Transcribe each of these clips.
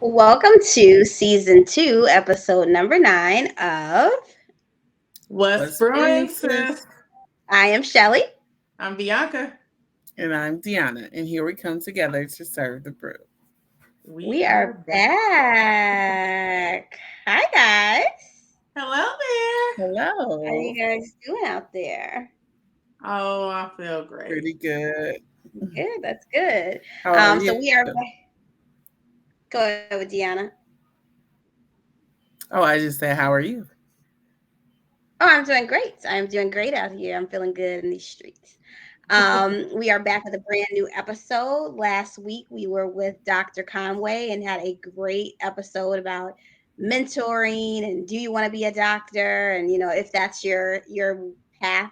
Welcome to season 2, episode number 9 of What's What's brewing, Brewing sis? Sis? I Am Shelly. I'm Bianca. And I'm Deanna, and here we come together to serve the brew. We We are are back. back. Hi guys. Hello there. How are you Hello. guys doing out there? Oh, I feel great. Pretty good. Good, that's good. How are So you? we are back. Go ahead with Deanna. Oh, I just said, how are you? Oh, I'm doing great. I'm doing great out here. I'm feeling good in these streets. We are back with a brand new episode. Last week we were with Dr. Conway and had a great episode about mentoring and do you want to be a doctor and if that's your path.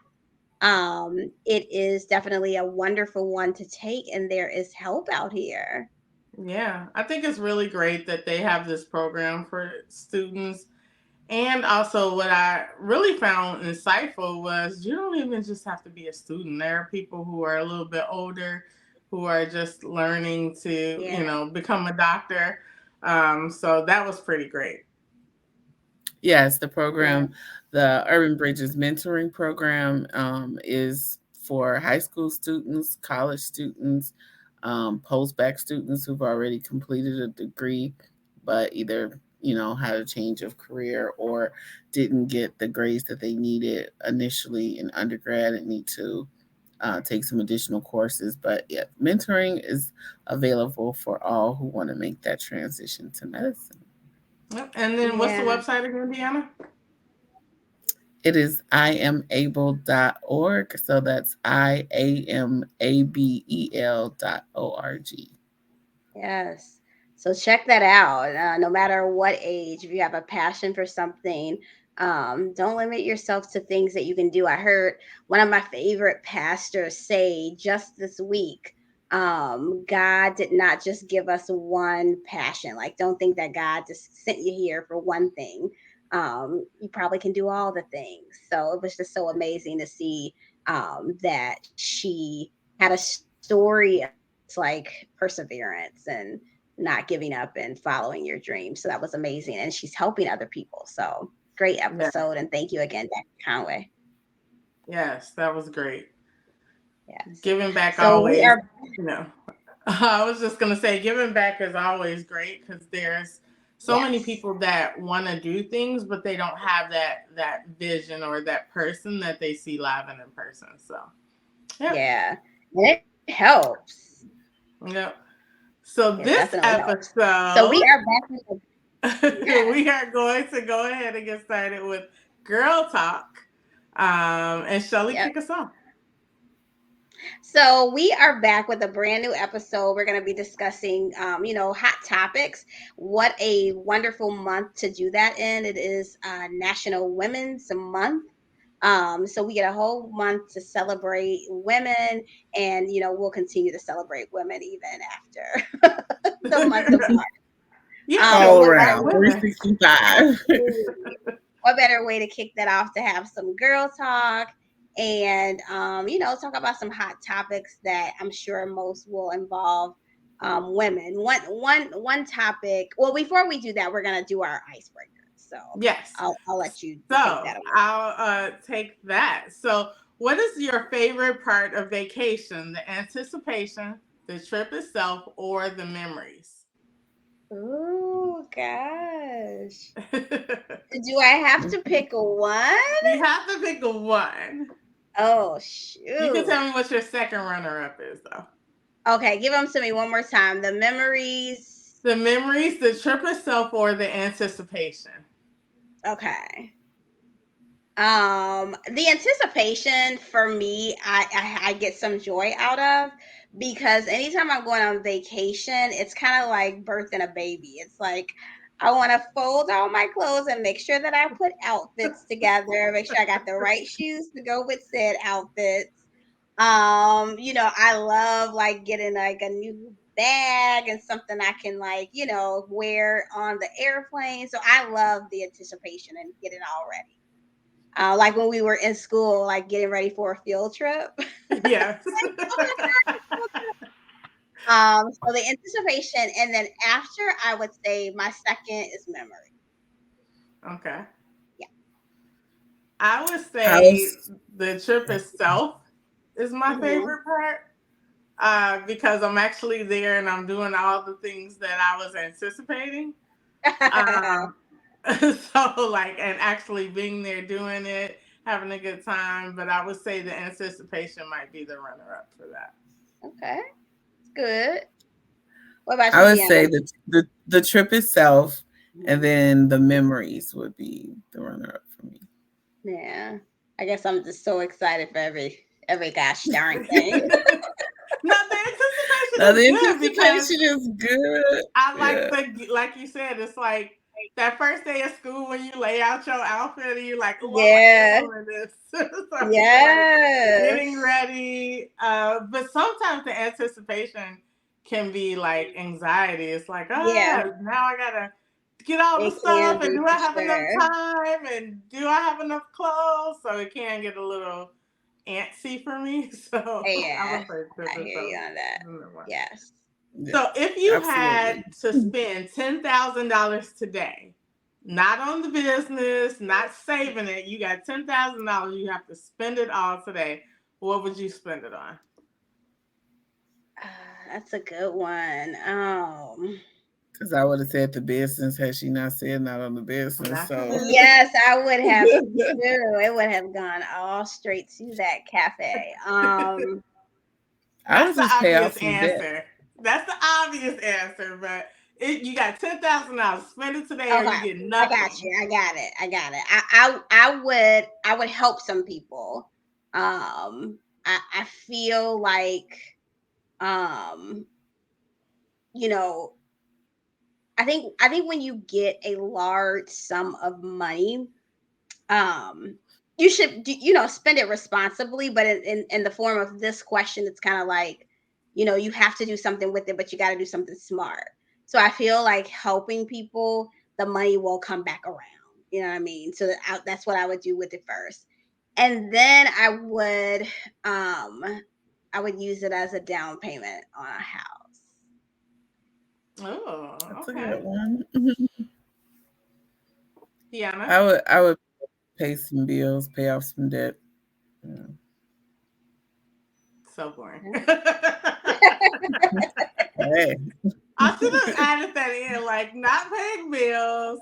It is definitely a wonderful one to take and there is help out here. Yeah, I think it's really great that they have this program for students. And also, what I really found insightful was you don't even just have to be a student. There are people who are a little bit older who are just learning to, Yeah. become a doctor. So that was pretty great. Yes, the Yeah. program, the Urban Bridges Mentoring Program, is for high school students, college students, post-bac students who've already completed a degree, but either had a change of career or didn't get the grades that they needed initially in undergrad and need to take some additional courses. But yeah, mentoring is available for all who want to make that transition to medicine. Yep. And then what's the Yeah. website again, Deanna? It is iamable.org. So that's iamabel.org. Yes. So check that out. No matter what age, if you have a passion for something, don't limit yourself to things that you can do. I heard one of my favorite pastors say just this week, God did not just give us one passion. Like, don't think that God just sent you here for one thing. You probably can do all the things. So it was just so amazing to see that she had a story of like perseverance and not giving up and following your dreams. So that was amazing. And she's helping other people. So great Yeah. episode. And thank you again, Dr. Conway. Yes, that was great. Yes. Giving back So we always, are, you know. I was just gonna say, giving back is always great because there's so many yes. people that want to do things, but they don't have that vision or that person that they see live and in person. So, yep, Yeah. And it helps. yep. So It this definitely helps. So we episode, are back with the, yes. we are going to go ahead and get started with girl talk. And Shelly, Yep. kick us off. So we are back with a brand new episode. We're going to be discussing, hot topics. What a wonderful month to do that in. It is National Women's Month. So we get a whole month to celebrate women, and we'll continue to celebrate women even after the month of March. Yeah, because All What we're better all around, way? women. 365. What better way to kick that off to have some girl talk and talk about some hot topics that I'm sure most will involve women. One topic. Well, before we do that, we're gonna do our icebreaker. So Yes. I'll let you take So that away. I'll take that. So, what is your favorite part of vacation? The anticipation, the trip itself, or the memories? Oh gosh. You Do I have to pick one? have to pick a one. Oh You can tell shoot. me what your second runner up is, though. Okay, give them to me one more time. The memories. The memories, the trip itself, or the anticipation? Okay. The anticipation for me, I get some joy out of because anytime I'm going on vacation, it's kind of like birthing a baby. It's like I want to fold all my clothes and make sure that I put outfits together, make sure I got the right shoes to go with said outfits. I love like getting like a new bag and something I can like, wear on the airplane. So I love the anticipation and getting all ready. Like when we were in school, like getting ready for a field trip. Yes. Oh my God. So the anticipation, and then after, I would say my second is memory. Okay. Yeah. I would say How's the trip itself is my Hmm. favorite part because I'm actually there and I'm doing all the things that I was anticipating. Um, so, like, and actually being there doing it, having a good time. But I would say the anticipation might be the runner up for that. Okay, it's good. What about I you, would Deanna? say the trip itself, and Mhm. then the memories would be the runner up for me. Yeah, I guess I'm just so excited for every gosh darn thing. No, the Now anticipation the is good because anticipation is good. I like Yeah. the like you said, it's like that first day of school when you lay out your outfit and you're like, oh, I'm gonna Yeah. kill in this. So you're like getting Yes. ready. But sometimes the anticipation can be like anxiety. It's like, Yeah, now I gotta get all the it stuff can and be do for I have enough sure. time and do I have enough clothes? So it can get a little antsy for me. So I Yeah, would say trip I hear you itself. on that. Yes. Yeah. So if you had Absolutely. to spend $10,000 today, not on the business, not saving it, you got $10,000, you have to spend it all today. What would you spend it on? That's a good one. Because I would have said the business had she not said not on the business. Not the So business. Yes, I would have too. It would have gone all straight to that cafe. I That's would the just pay off obvious some debt. answer. That's the obvious answer, but you got $10,000. Spend it today or Okay, you get I got nothing. you. I got it. I got it. I would help some people. I feel like um, you know, I think when you get a large sum of money, um you should spend it responsibly, but in the form of this question, it's kind of like, you have to do something with it, but you got to do something smart. So I feel like helping people, the money will come back around. You know what I mean? So that's what I would do with it first, and then I would use it as a down payment on a house. Oh, That's a okay. good one. Tiana? I would pay some bills, pay off some debt. Yeah. So boring. Yeah. Hey, I should have added that in, like not paying bills,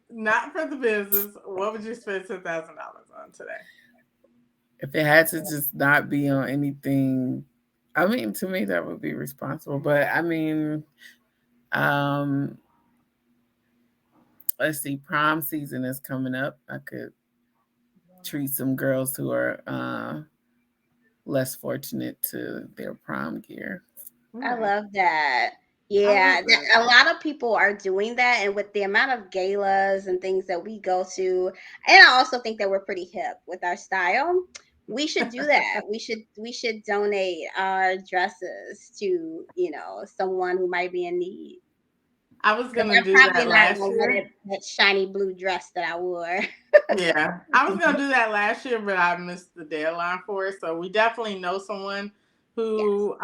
not for the business. What would you spend $10,000 on today? if it had to just not be on anything, I mean, to me that would be responsible. But I mean, um, let's see, prom season is coming up. I could treat some girls who are less fortunate to their prom gear. I Nice. love that. I Yeah, love that. a lot of people are doing that, and with the amount of galas and things that we go to, and I also think that we're pretty hip with our style. We should do that. We should donate our dresses to someone who might be in need. I was Because gonna I'm do probably that not last gonna wear year. that shiny blue dress that I wore. Yeah, I was gonna do that last year, but I missed the deadline for it. So we definitely know someone Yes, who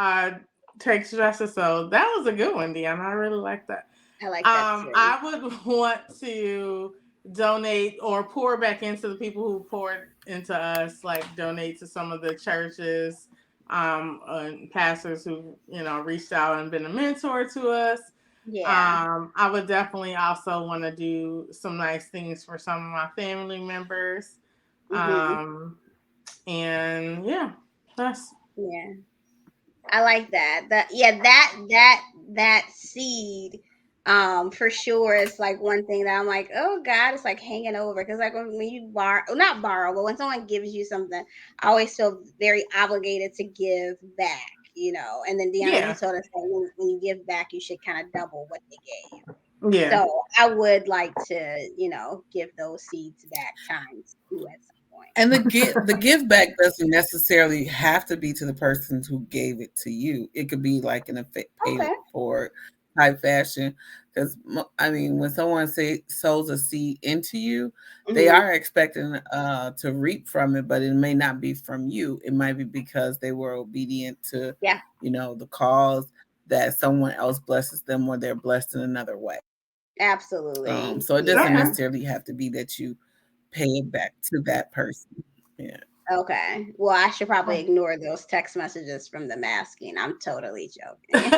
takes dresses. So that was a good one, Deanna. I really like that. I like that too. I would want to donate or pour back into the people who poured into us, like donate to some of the churches, and pastors who reached out and been a mentor to us. Yeah. I would definitely also want to do some nice things for some of my family members. Hmm. Um, and yeah, that's Yeah. I like that. That seed, for sure is like one thing that I'm like, oh God, it's like hanging over, because like when you borrow, not borrow, but when someone gives you something, I always feel very obligated to give back. And then Deanna, you yeah, told us that when you give back, you should kind of double what they gave. yeah, So I would like to, give those seeds back times two at some point. and the give back doesn't necessarily have to be to the person who gave it to you. It could be like in a pay it Okay. forward type fashion. Because I mean, when someone say sows a seed into you, they Hmm. are expecting to reap from it, but it may not be from you. It might be because they were obedient to Yeah. the cause. that someone else blesses them or they're blessed in another way. Absolutely. So it doesn't Yeah. Okay. necessarily have to be that you pay it back to that person. Yeah. Okay. Well, I should probably ignore those text messages from the masking. I'm totally joking.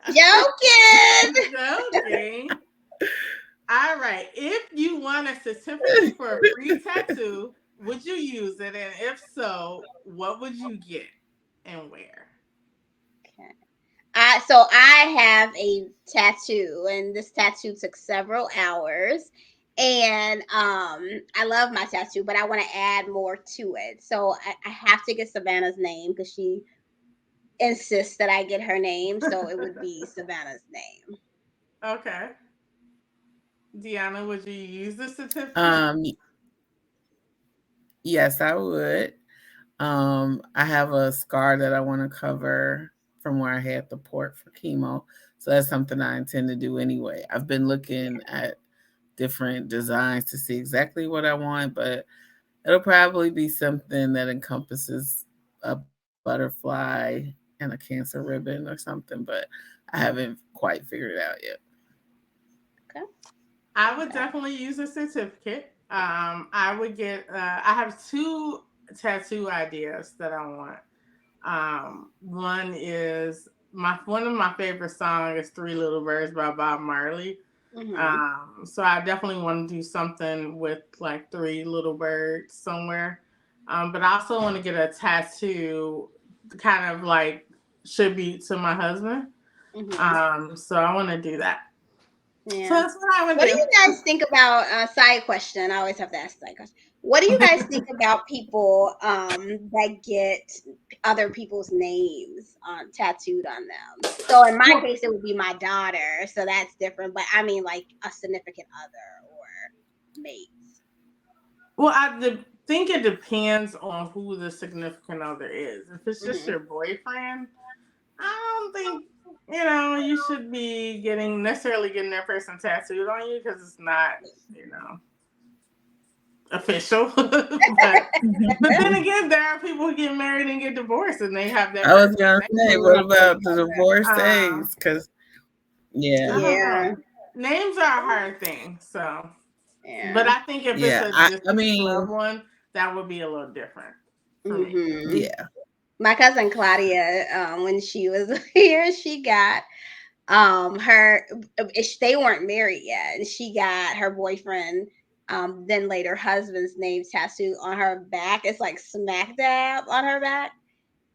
Joking. Joking. All right. If you won a certificate for a free tattoo, would you use it? And if so, what would you get and where? Okay. So I have a tattoo, and this tattoo took several hours. And I love my tattoo, but I want to add more to it. So I have to get Savannah's name because she insists that I get her name. So it would be Savannah's name. Okay. Deanna, would you use the certificate? Um, yes, I would. I have a scar that I want to cover from where I had the port for chemo. So that's something I intend to do anyway. I've been looking at different designs to see exactly what I want, but it'll probably be something that encompasses a butterfly and a cancer ribbon or something, but I haven't quite figured it out yet. Okay. I would Okay. definitely use a certificate. I would get. I have two tattoo ideas that I want. One is my one of my favorite songs is Three Little Birds by Bob Marley. Mm-hmm. So I definitely want to do something with like three little birds somewhere. But I also want to get a tattoo, kind of like tribute to my husband. Mm-hmm. So I want to do that. So Yeah. that's what I would What do do. you guys think about side question? I always have to ask side question. What do you guys think about people that get other people's names tattooed on them? So in my Well, case, it would be my daughter, so that's different. But I mean, like a significant other or mates. well, think it depends on who the significant other is. If it's just Hmm. your boyfriend, I don't think you should be getting necessarily getting that person tattooed on you because it's not you know official. But then again, there are people who get married and get divorced, and they have that I was person's gonna say, name what on about them. the divorcees? Um, Because yeah, I don't know. Yeah, Names are a hard thing, so. But yeah. I think if it's yeah. a I distance mean, loved one, that would be a little different for me. Hmm. yeah. My cousin Claudia, when she was here, she got her they weren't married yet, and she got her boyfriend then later husband's name tattooed on her back. It's like smack dab on her back.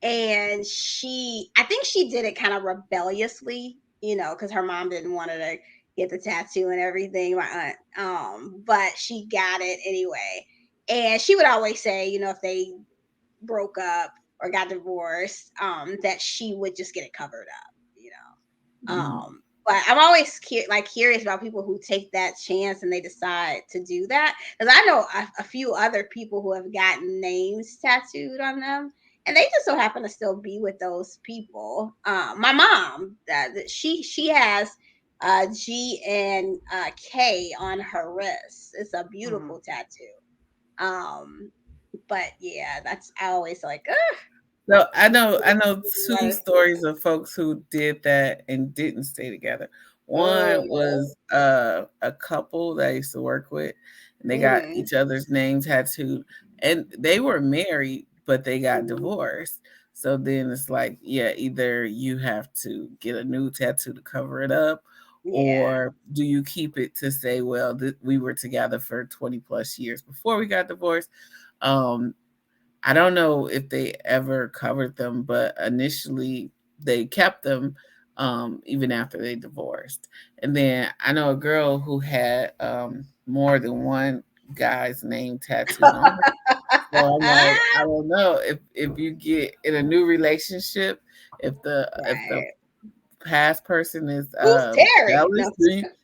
And I think she did it kind of rebelliously, because her mom didn't want her to get the tattoo and everything, my aunt. But she got it anyway. And she would always say, if they broke up or got divorced, that she would just get it covered up. Mm. But I'm always curious about people who take that chance and they decide to do that, because I know a few other people who have gotten names tattooed on them, and they just so happen to still be with those people. My mom, she has G and K on her wrist. It's a Hmm. beautiful tattoo. But yeah, that's I always like. So I know two Ugh. stories of folks who did that and didn't stay together. One Oh. was a couple that I used to work with, and they got Mhm. each other's name tattooed, and they were married, but they got Mhm. divorced. So then it's like, yeah, either you have to get a new tattoo to cover it up, Yeah. or do you keep it to say, well, we were together for 20 plus years before we got divorced? Um, I don't know if they ever covered them, but initially they kept them even after they divorced. And then I know a girl who had more than one guy's name tattooed on her. So I'm like, I don't know if you get in a new relationship, if the Right. past person is Who's Terry? jealous,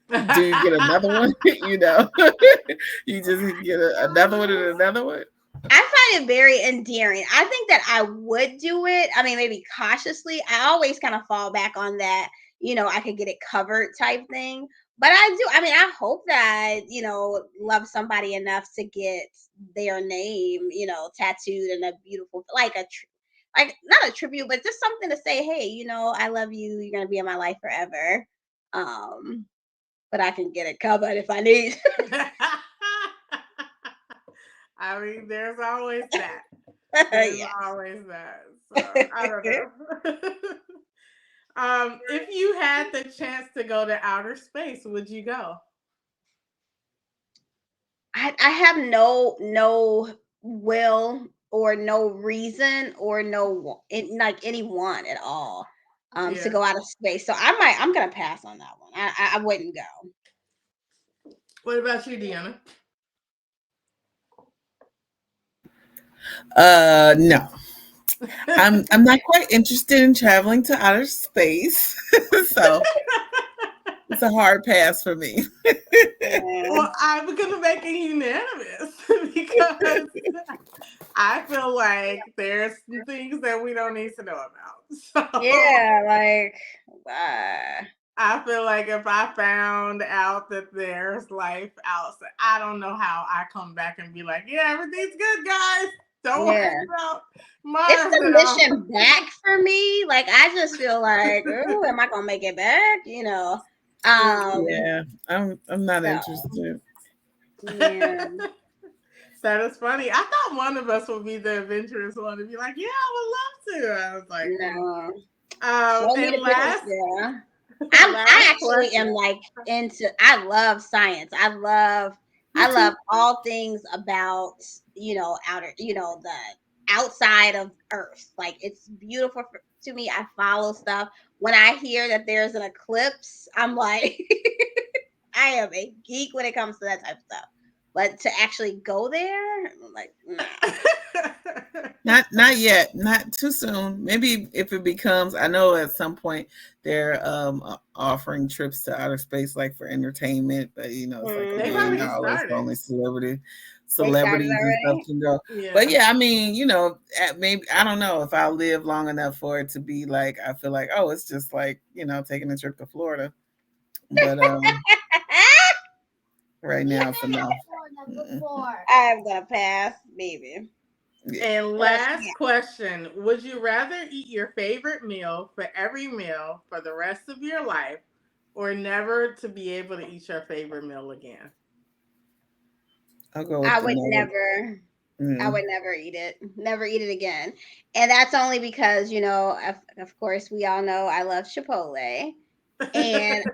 No. do you get another one? You just get another one and another one. I find it very endearing. I think that I would do it. I mean, maybe cautiously. I always kind of fall back on that, I could get it covered type thing. But I do. I mean, I hope that, love somebody enough to get their name, tattooed in a beautiful, like like not a tribute, but just something to say, hey, I love you. You're gonna be in my life forever. Um, but I can get it covered if I need. I mean, there's always that. There's Yes. always that. So I don't know. If you had the chance to go to outer space, would you go? I have no will or no reason or like any want at all to Yeah. go out of space. So I'm gonna pass on that one. I wouldn't go. What about you, Deanna? No. I'm not quite interested in traveling to outer space. So it's a hard pass for me. Yeah. Well, I'm gonna make it unanimous because I feel like there's some things that we don't need to know about. So Yeah, like uh, I feel like if I found out that there's life outside, I don't know how I come back and be like, yeah, everything's good, guys. Don't worry yeah. about It's Mars the at all. mission back for me. Like I just feel like, oh, am I gonna make it back? Mm-mm. Um, Yeah, I'm not so interested. yeah, That is funny. I thought one of us would be the adventurous one to be like, yeah, I would love to. I was like, hmm. no. Show me And the pictures, girl. I last actually am question. like into I love science. Me I too. love all things about, the outside of Earth. Like it's beautiful to me. I follow stuff. When I hear that there's an eclipse, I'm like I am a geek when it comes to that type of stuff. But to actually go there, I'm like, nah. Not yet. Not too soon. Maybe if it becomes, I know at some point they're offering trips to outer space like for entertainment, but it's like They've Hmm. already $1 million. So started. only They started celebrities and stuff already? can go. But Yeah. yeah, I mean, maybe I don't know if I'll live long enough for it to be like I feel like, oh, it's just like, taking a trip to Florida. But right now it's enough. Mm-mm. I'm gonna pass, maybe. Yeah. And What else last question, would you rather eat your favorite meal for every meal for the rest of your life or never to be able to eat your favorite meal again? I'll go with I the would never. never. I Mm. would never eat it. Never eat it again. And that's only because, of course, we all know I love Chipotle. And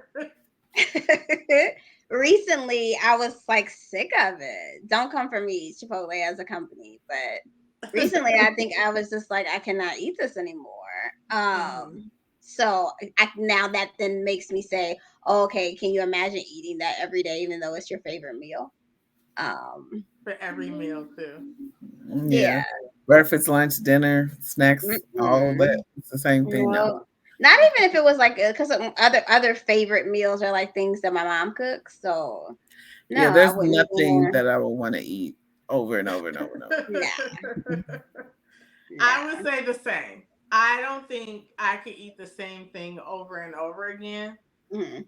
recently I was like sick of it. Don't come for me, Chipotle as a company. But recently I think I was just like, I cannot eat this anymore. Mhm. So now that then makes me say, oh, okay, can you imagine eating that every day, even though it's your favorite meal? Um, For every meal too. Yeah. yeah. Breakfast, lunch, dinner, snacks, all of that. Mm-mm. It's the same thing now. No, not even if it was like because other favorite meals are like things that my mom cooks. So no, Yeah, I there's wouldn't nothing even. that I would want to eat over and over and over and over. Nah, I would nah. say the same. I don't think I could eat the same thing over and over again. Mm,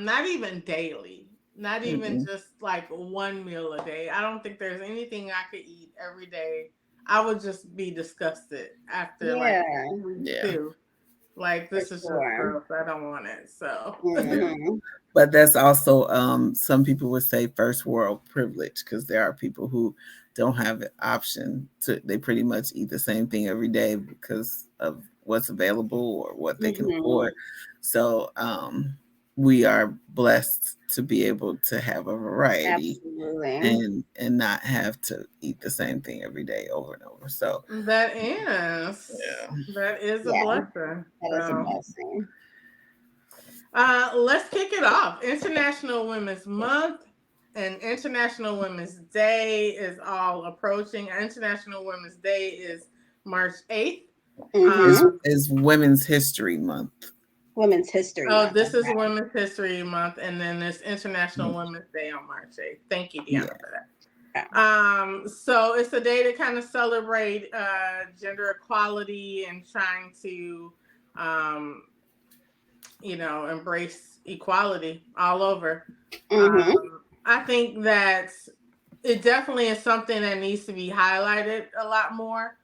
Not even daily. Not even Mm-mm. just like one meal a day. I don't think there's anything I could eat every day. I would just be disgusted after like yeah, week Yeah. two. Like for this is just sure. gross. I don't want it. So Hmm. But that's also some people would say first world privilege because there are people who don't have the option to they pretty much eat the same thing every day because of what's available or what they can Hmm. afford. So we are blessed to be able to have a variety Absolutely. and not have to eat the same thing every day over and over. So that yeah. that is a Yeah, blessing. that is a So blessing. let's kick it off. International Women's Month and International Women's Day is all approaching. International Women's Day is March 8th. is Hmm. Um, is Women's History Month. Women's History oh, Month. this is Okay. Women's History Month, and then there's International Women's Day on March 8th. Thank you, Yeah. Deanna, for that. Okay. So it's a day to kind of celebrate gender equality and trying to, um, embrace equality all over. Hmm. I think that it definitely is something that needs to be highlighted a lot more.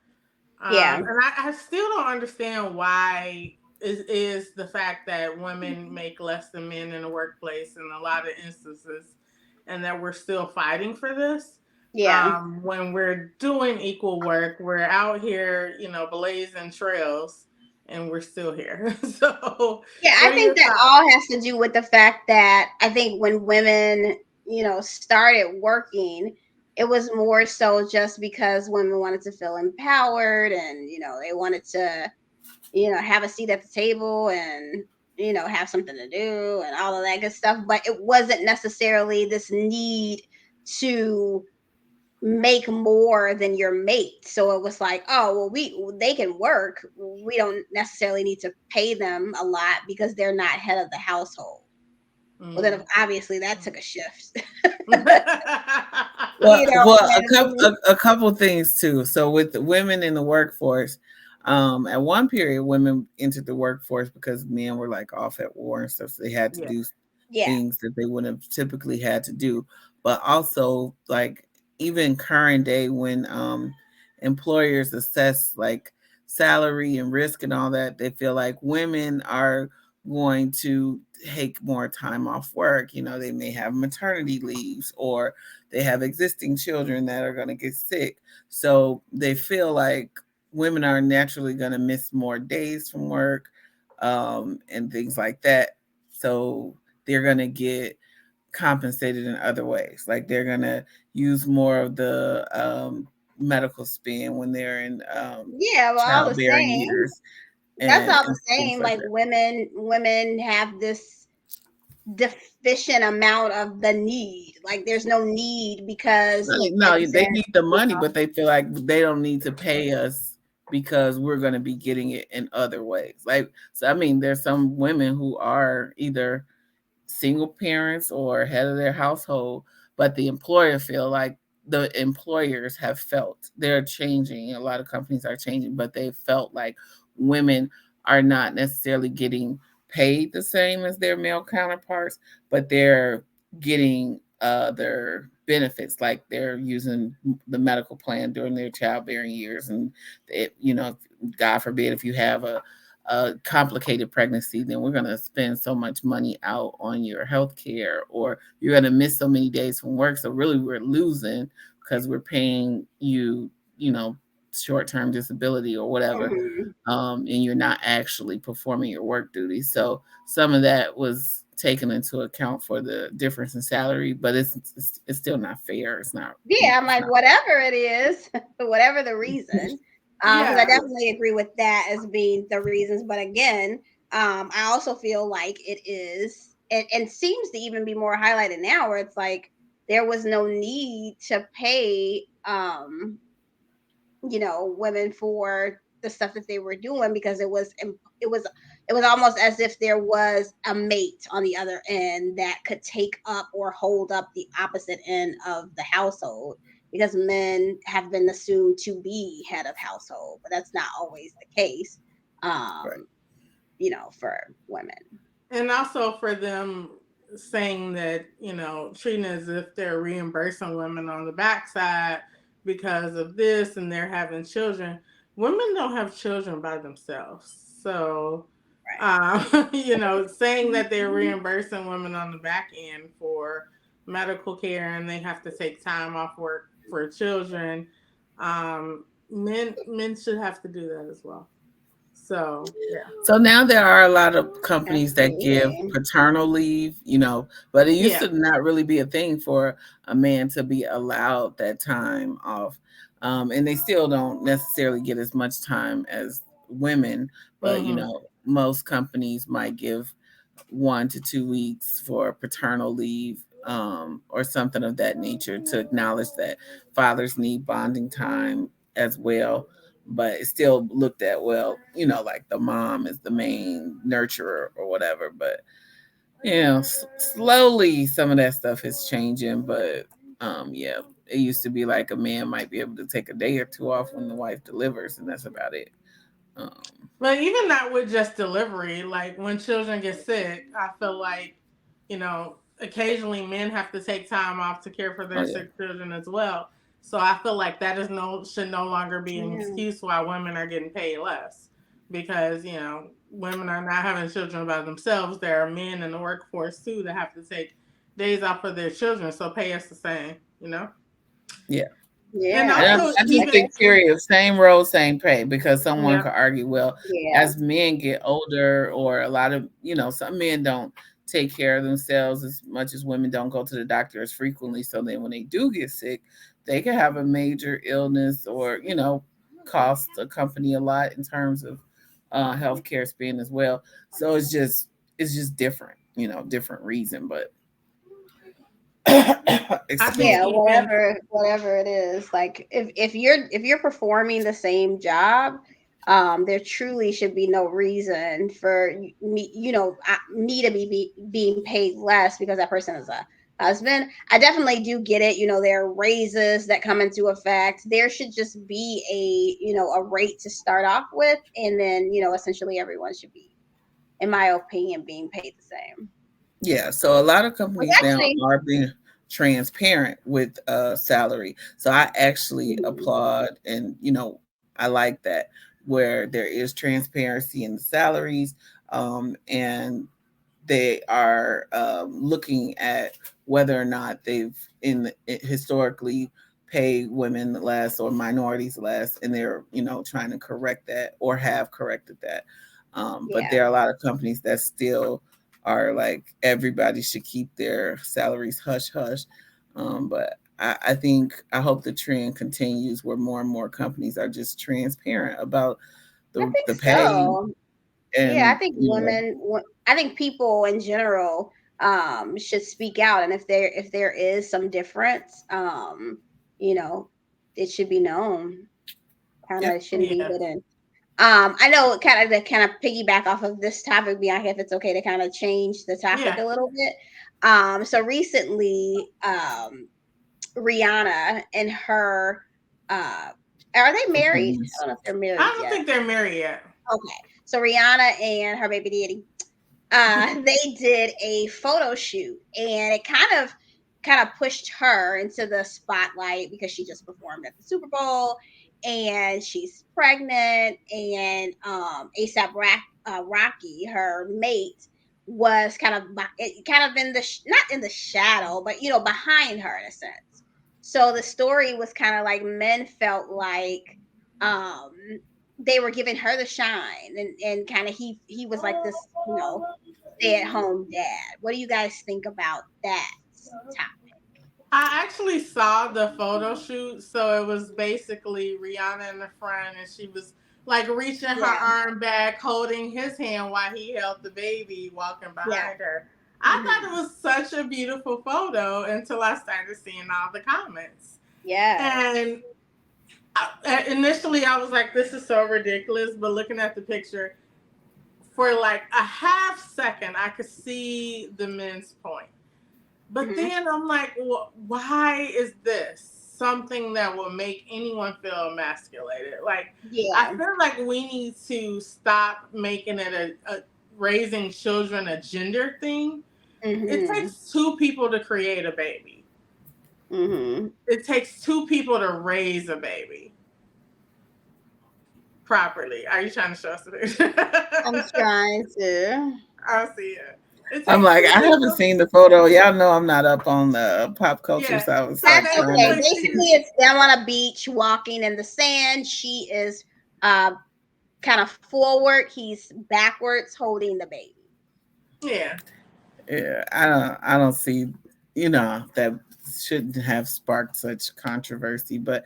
Yeah. And I still don't understand why is the fact that women make less than men in the workplace in a lot of instances, and that we're still fighting for this. Yeah. When we're doing equal work, we're out here, blazing trails, and we're still here. So, Yeah, what I are think your that thoughts? all has to do with the fact that I think when women, started working, it was more so just because women wanted to feel empowered and, they wanted to, have a seat at the table and, have something to do and all of that good stuff. But it wasn't necessarily this need to make more than your mate. So it was like, oh, well, they can work. We don't necessarily need to pay them a lot because they're not head of the household. Well, then Mm. obviously that took a shift. Well, a couple When a couple things too. So with the women in the workforce, at one period, women entered the workforce because men were like off at war and stuff, so they had to Yeah. do yeah, things that they wouldn't have typically had to do. But also, like even current day, when employers assess like salary and risk and all that, they feel like women are going to take more time off work. You know, they may have maternity leaves or they have existing children that are going to get sick. So they feel like women are naturally going to miss more days from work and things like that. So they're going to get compensated in other ways. Like they're going to use more of the medical spend when they're in yeah, but all the childbearing same, years that's all and the things same. like Like that. women have this deficient amount of the need. Like there's no need because, like No, you they said, need the money, but they feel like they don't need to pay us because we're going to be getting it in other ways. Like, so I mean, there's some women who are either single parents or head of their household, but the employer feel like the employers have felt they're changing. A lot of companies are changing, but they felt like women are not necessarily getting paid the same as their male counterparts, but they're getting their benefits, like they're using the medical plan during their childbearing years, and it, God forbid if you have a complicated pregnancy, then we're going to spend so much money out on your health care, or you're going to miss so many days from work. So really we're losing because we're paying you, you know, short-term disability or whatever. mhm. And you're not actually performing your work duties. So some of that was taken into account for the difference in salary, but it's still not fair. It's not, Yeah, I'm it's like, not. whatever it is, whatever the reason, because I Yeah. definitely agree with that as being the reasons. But again, I also feel like it is, and seems to even be more highlighted now, where it's like there was no need to pay, women for the stuff that they were doing because it was it was almost as if there was a mate on the other end that could take up or hold up the opposite end of the household, because men have been assumed to be head of household, but that's not always the case, Right. um for women. And also for them saying that, treating as if they're reimbursing women on the backside because of this and they're having children. Women don't have children by themselves. So, saying that they're reimbursing women on the back end for medical care and they have to take time off work for children, men should have to do that as well. So, yeah. So now there are a lot of companies that give Absolutely. paternal leave, but it used Yeah. to not really be a thing for a man to be allowed that time off. And they still don't necessarily get as much time as women, but Mhm. most companies might give 1 to 2 weeks for paternal leave, or something of that nature to acknowledge that fathers need bonding time as well. But it's still looked at, well, like the mom is the main nurturer or whatever. But slowly some of that stuff is changing. But yeah, it used to be like a man might be able to take a day or two off when the wife delivers, and that's about it. um, But even not with just delivery, like when children get sick, I feel like, occasionally men have to take time off to care for oh their yeah. sick children as well. So I feel like that is no should no longer be an Yeah. excuse why women are getting paid less. Because, women are not having children by themselves. There are men in the workforce too that have to take days off for their children, so pay us the same. Yeah. And And Yeah. also I just even think, period, same role, same pay, because someone yeah, could argue, well, Yeah. as men get older, or a lot of, some men don't take care of themselves as much as women don't go to the doctor as frequently. So then when they do get sick, they can have a major illness, or, cost the company a lot in terms of healthcare spend as well. So it's just different, different reason, but I excuse think Yeah, me. even whatever it is, like if you're performing the same job, there truly should be no reason for me, me to being paid less because that person is a husband. I definitely do get it. There are raises that come into effect. There should just be a rate to start off with, and then essentially everyone should be, in my opinion, being paid the same. Yeah, so a lot of It's companies now actually, are being transparent with salary. So I actually mhm, applaud, and I like that, where there is transparency in the salaries, and they are looking at whether or not they've historically paid women less or minorities less, and they're trying to correct that, or have corrected that. But yeah. there are a lot of companies that still are like, everybody should keep their salaries hush hush. But I hope the trend continues, where more and more companies are just transparent about I the think the pay, so. Yeah, I and think I think people in general should speak out, and if there is some difference, you know, it should be known. Kind yep. of shouldn't be yes. hidden. I know, kind of to kind of piggyback off of this topic, Bianca, if it's okay to kind of change the topic Yeah. a little bit. So recently, Rihanna and her, uh, are they married? I Opinions. don't know if they're I married don't yet. think they're married yet. Okay, so Rihanna and her baby daddy, they did a photo shoot, and it kind of pushed her into the spotlight because she just performed at the Super Bowl, and she's pregnant, and Rocky, her mate, was kind of in the not in the shadow, but behind her in a sense. So the story was kind of like men felt like um they were giving her the shine, and kind of he was like this, stay at home dad. What do you guys think about that topic? I actually saw the photo shoot, so it was basically Rihanna in the front, and she was like reaching her Yeah, arm back, holding his hand while he held the baby, walking yeah, behind her. I thought hmm, it was such a beautiful photo until I started seeing all the comments. yes, And initially, I was like, this is so ridiculous, but looking at the picture, for like a half second, I could see the men's point. But hmm, then I'm like, why is this something that will make anyone feel emasculated? Like, I yeah, feel like we need to stop making it a raising children a gender thing. It hmm, takes two people to create a baby. hmm. It takes two people to raise a baby properly. Are you trying to show us the picture? I'm trying to. I see it. It I'm takes like, two I haven't people. seen the photo. Y'all know I'm not up on the pop culture, Yeah. so I was So like That's trying okay. to basically, Basically, she's see. it's them on a beach walking in the sand. She is uh kind of forward. He's backwards, holding the baby. yeah. Yeah, I don't see, that shouldn't have sparked such controversy. But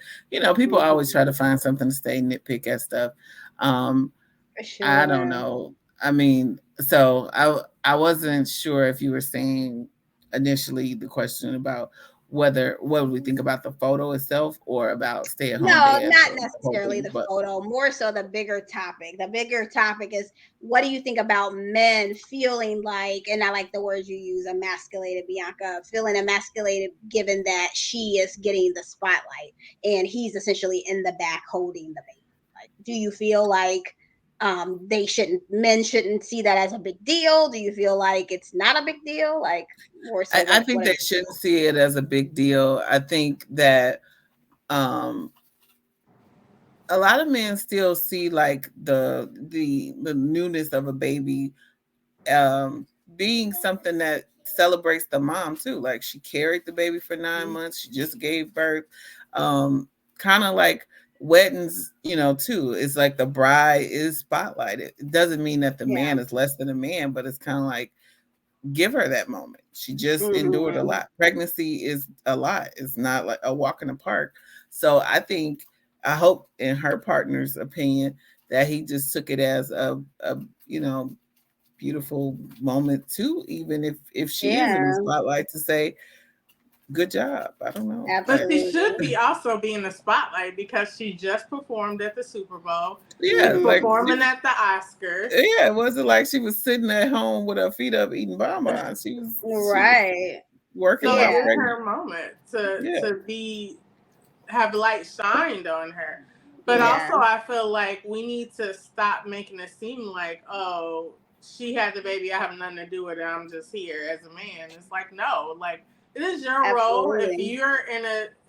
people always Hmm. try to find something to say, nitpick at stuff. Um, For I don't sure. know. I mean, so I wasn't sure if you were saying initially the question about whether, what would we think about the photo itself, or about stay at home No, dad not for the whole necessarily thing. the But photo, more so the bigger topic. The bigger topic is, what do you think about men feeling like, and I like the words you use, emasculated, Bianca, feeling emasculated given that she is getting the spotlight and he's essentially in the back holding the baby. Like, do you feel like men shouldn't see that as a big deal? Do you feel like it's not a big deal? Like, more so I what think are they your shouldn't thoughts? see it as a big deal. I think that um a lot of men still see like the newness of a baby um being something that celebrates the mom too. Like she carried the baby for 9 months, she just gave birth. um Kind of like weddings, too. It's like the bride is spotlighted. It doesn't mean that the Yeah. man is less than a man, but it's kind of like give her that moment. She just endured a Hmm. lot. Pregnancy is a lot. It's not like a walk in the park. So I hope in her partner's opinion that he just took it as a you know beautiful moment too, even if she is in the Yeah. spotlight, to say good job. I don't know, But but she should Absolutely. be also be in the spotlight because she just performed at the Super Bowl. yeah, She's it's like Hmm. performing at the Oscars. yeah, it wasn't like she was sitting at home with her feet up eating bonbons. She was Right. working So while Yeah. it's pregnant. her moment to Yeah, be have light shined on her. But yeah, Yeah. also, I feel like we need to stop making it seem like, oh, she had the baby, I have nothing to do with it, I'm just here as a man. It's like, no, like it is your role. If Absolutely. you're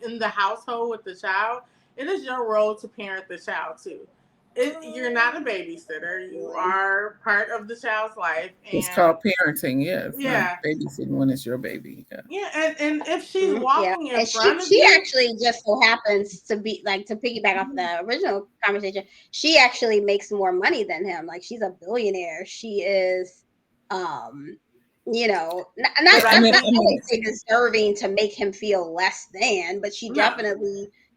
in the household with the child, it is your role to parent the child too. You're not a babysitter. You Absolutely. are part of the child's life, it's and called parenting. Yeah, it's not yeah, babysitting when it's your baby. Yeah, yeah, and if she's Mhm. Yeah. walking in And she front of she you, actually just so happens to be like, to piggyback off the original conversation, she actually makes more money than him. Like she's a billionaire. She is um not but I I mean, not think I would say deserving to make him feel less than, but no.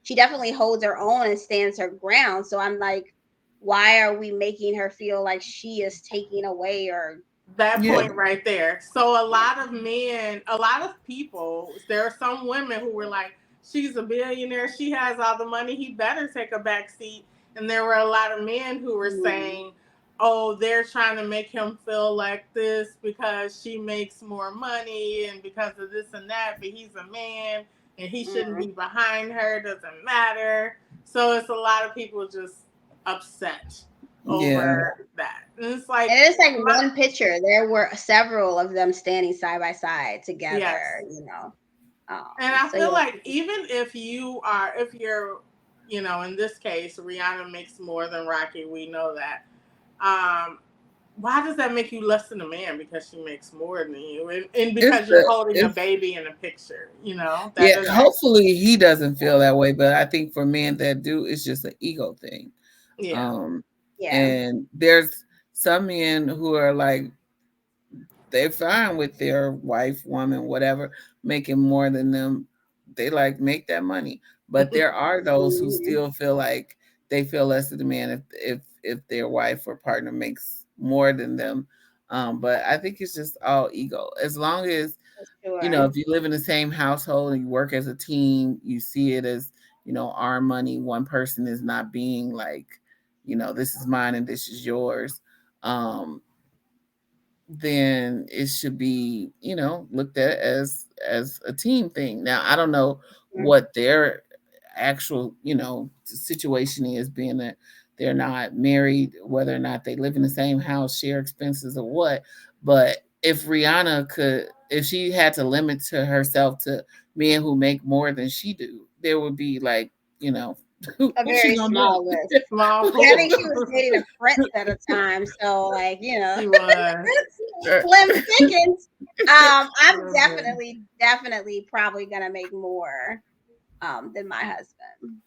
she definitely holds her own and stands her ground. So I'm like, why are we making her feel like she is taking away or That yeah, point right there. So a yeah. lot of men, a lot of people, there are some women who were like, she's a billionaire, she has all the money, he better take a back seat. And there were a lot of men who were Mm, saying, oh, they're trying to make him feel like this because she makes more money and because of this and that, but he's a man and he shouldn't mm. be behind her, doesn't matter. So it's a lot of people just upset yeah. over that. And it's like, And it's like my, one picture. There were several of them standing side by side yes. together. And I So feel yeah. like even if if you're, in this case, Rihanna makes more than Rocky, we know that. Um, why does that make you less than a man because she makes more than you? And because you're holding a It's baby in a picture, that yeah. doesn't, Hopefully, he doesn't feel that way, but I think for men that do, it's just an ego thing. yeah. Um, Yeah. and there's some men who are like they're fine with their wife, woman, whatever, making more than them. They like make that money. But there are those who Mhm. still feel like they feel less than the man if their wife or partner makes more than them. But I think it's just all ego. As long as For sure. if you live in the same household and you work as a team, you see it as our money. One person is not being like, this is mine and this is yours. Um, then it should be looked at as a team thing. Now I don't know what their actual situation is, being that they're not married, whether or not they live in the same house, share expenses or what. But if she had to limit to herself to men who make more than she do, there would be like A who's she very gonna small list. do? Small Who's And she I gonna think pool. she was dating a prince at a time. So like, She was. slim pickings. I'm Mhm. definitely probably gonna make more than my husband.